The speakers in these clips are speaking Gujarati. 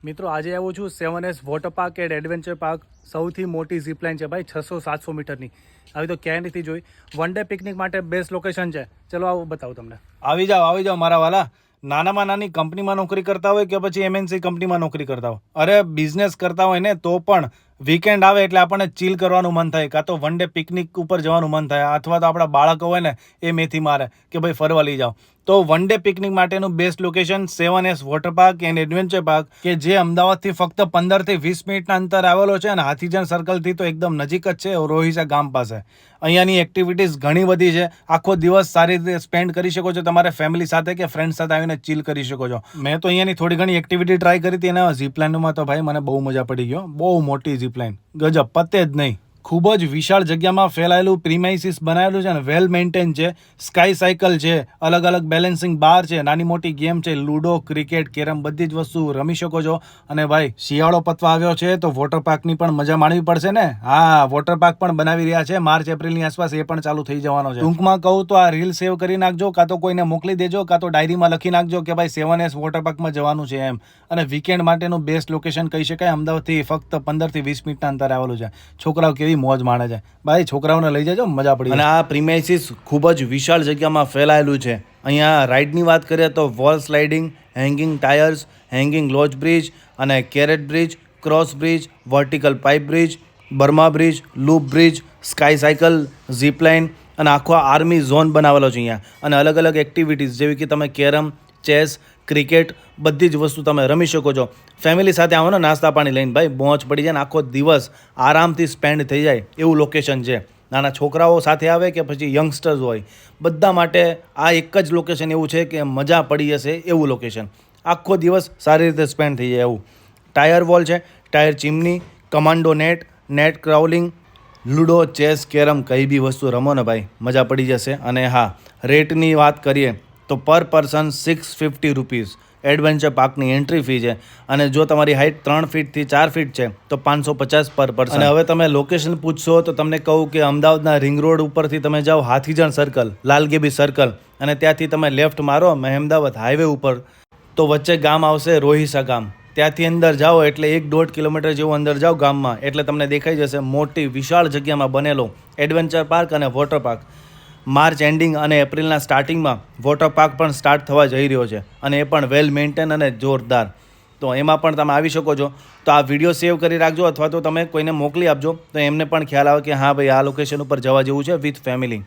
મિત્રો આજે આવ્યો છું 7S water park and adventure park. સૌથી મોટી ઝીપલાઇન છે ભાઈ, 600-700 મીટરની. આવી તો ક્યાંય નથી જોઈ. વન ડે પિકનિક માટે બેસ્ટ લોકેશન છે. ચલો આવું બતાવું તમને. આવી જાઓ મારા વાલા. નાનામાં નાની કંપનીમાં નોકરી કરતા હોય કે પછી MNC કંપનીમાં નોકરી કરતા હોય, અરે બિઝનેસ કરતા હોય ને તો પણ વીકેન્ડ આવે એટલે આપણને ચીલ કરવાનું મન થાય, કાં તો વન ડે પિકનિક ઉપર જવાનું મન થાય, અથવા તો આપણા બાળકો હોય ને એ મેથી મારે કે ભાઈ ફરવા લઈ જાઓ. તો વન ડે પિકનિક માટેનું best location 7S water park and adventure park, કે જે અમદાવાદથી ફક્ત 15 થી 20 મિનિટના અંતર આવેલો છે અને હાથીજણ સર્કલથી તો એકદમ નજીક જ છે, રોહિસા ગામ પાસે. અહીંયાની એક્ટિવિટીઝ ઘણી બધી છે. આખો દિવસ સારી રીતે સ્પેન્ડ કરી શકો છો તમારે ફેમિલી સાથે કે ફ્રેન્ડ સાથે આવીને ચીલ કરી શકો છો. મેં તો અહીંયાની થોડી ઘણી એક્ટિવિટી ટ્રાય કરી હતી અને ઝીપલાઇનમાં તો ભાઈ મને બહુ મજા પડી ગયો. બહુ મોટી ઝીપલાઇન, ગજબ, પતે જ નહીં. ખૂબ જ વિશાળ જગ્યામાં ફેલાયેલું પ્રીમાઇસીસ બનાવેલું છે અને વેલ મેન્ટેન છે. સ્કાય સાયકલ છે, અલગ અલગ બેલેન્સિંગ બાર છે, નાની મોટી ગેમ છે, લૂડો, ક્રિકેટ, કેરમ, બધી જ વસ્તુ રમી શકો છો. અને ભાઈ શિયાળો પતવા આવ્યો છે તો વોટર પાર્કની પણ મજા માણવી પડશે ને. હા, વોટર પાર્ક પણ બનાવી રહ્યા છે માર્ચ એપ્રિલની આસપાસ, એ પણ ચાલુ થઈ જવાનો છે. ટૂંકમાં કહું તો આ રીલ સેવ કરી નાખજો, કાં તો કોઈને મોકલી દેજો, કાં તો ડાયરીમાં લખી નાખજો કે ભાઈ 7S વોટર પાર્કમાં જવાનું છે એમ. અને વીકેન્ડ માટેનું બેસ્ટ લોકેશન કહી શકાય. અમદાવાદથી ફક્ત 15 થી 20 મિનિટના અંતરે આવેલું છે. છોકરાઓ કેવી મોજ માણે છે ભાઈ, છોકરાઓને લઈ જજો, મજા પડી. અને આ પ્રીમાઇસીસ ખૂબ જ વિશાળ જગ્યામાં ફેલાયેલું છે. અહીંયા રાઇડની વાત કરીએ તો wall sliding, hanging tyres, hanging log bridge અને કેરેટ bridge, cross bridge, vertical pipe bridge, Burma bridge, loop bridge, sky cycle, zipline અને આખો આર્મી ઝોન બનાવેલો છે અહીંયા. અને અલગ અલગ એક્ટિવિટીઝ જેવી કે તમે કેરમ, ચેસ, ક્રિકેટ, બધી જ વસ્તુ તમે રમી શકો છો. ફેમિલી સાથે આવો ને નાસ્તા પાણી લઈને, ભાઈ મોજ પડી જાય ને આખો દિવસ આરામથી સ્પેન્ડ થઈ જાય એવું લોકેશન છે. નાના છોકરાઓ સાથે આવે કે પછી યંગસ્ટર્સ હોય, બધા માટે આ એક જ લોકેશન એવું છે કે મજા પડી જશે એવું લોકેશન. આખો દિવસ સારી રીતે સ્પેન્ડ થઈ જાય એવું. ટાયર વોલ છે, tyre chimney, commando net, net crawling, ludo, chess, carrom, કઈ બી વસ્તુ રમો ને ભાઈ મજા પડી જશે. અને હા, રેટની વાત કરીએ તો પર પર્સન 650 રૂપીઝ એડવેન્ચર પાર્કની એન્ટ્રી ફી છે. અને જો તમારી હાઇટ 3 ફીટથી 4 ફીટ છે તો 550 પર પર્સન. અને હવે તમે લોકેશન પૂછશો તો તમને કહું કે અમદાવાદના રિંગ રોડ ઉપરથી તમે જાઓ હાથીજણ સર્કલ, લાલગેબી સર્કલ, અને ત્યાંથી તમે લેફ્ટ મારો મહેમદાવાદ હાઈવે ઉપર તો વચ્ચે ગામ આવશે રોહિસા ગામ. ત્યાંથી અંદર જાઓ એટલે 1-1.5 કિલોમીટર જેવું અંદર જાઓ ગામમાં એટલે તમને દેખાઈ જશે મોટી વિશાળ જગ્યામાં બનેલો એડવેન્ચર પાર્ક અને વોટર પાર્ક. માર્ચ એન્ડિંગ અને એપ્રિલના સ્ટાર્ટિંગમાં વોટર પાર્ક પણ સ્ટાર્ટ થવા જઈ રહ્યો છે અને એ પણ વેલ મેન્ટેન અને જોરદાર. તો એમાં પણ તમે આવી શકો છો. તો આ વિડીયો સેવ કરી રાખજો અથવા તો તમે કોઈને મોકલી આપજો તો એમને પણ ખ્યાલ આવે કે હા ભાઈ આ લોકેશન ઉપર જવા જેવું છે વિથ ફેમિલી.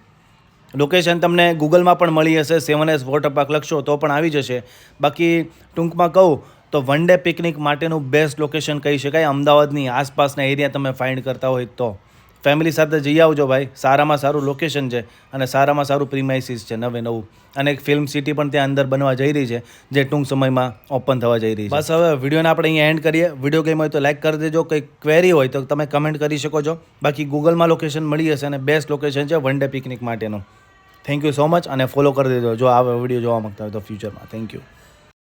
લોકેશન તમને ગૂગલમાં પણ મળી હશે, 7S વોટર પાર્ક લખશો તો પણ આવી જશે. બાકી ટૂંકમાં કહું તો વન ડે પિકનિક માટેનું બેસ્ટ લોકેશન કહી શકાય. અમદાવાદની આસપાસના એરિયા તમે ફાઇન્ડ કરતા હોય તો ફેમિલી સાથે જઈ આવજો ભાઈ. સારામાં સારું લોકેશન છે અને સારામાં સારું પ્રીમાઇસીસ છે નવે નવું. અને એક ફિલ્મ સિટી પણ ત્યાં અંદર બનવા જઈ રહી છે જે ટૂંક સમયમાં ઓપન થવા જઈ રહી છે. બસ હવે વિડીયોને આપણે અહીંયા એન્ડ કરીએ. વિડીયો ગમ્યો હોય તો લાઈક કરી દેજો. કંઈ ક્વેરી હોય તો તમે કમેન્ટ કરી શકો છો. બાકી ગૂગલમાં લોકેશન મળી જશે અને બેસ્ટ લોકેશન છે વન ડે પિકનિક માટેનું. થેન્ક યુ સો મચ અને ફોલો કરી દેજો જો આ વિડીયો જોવા માંગતા હોય તો ફ્યુચરમાં. Thank you.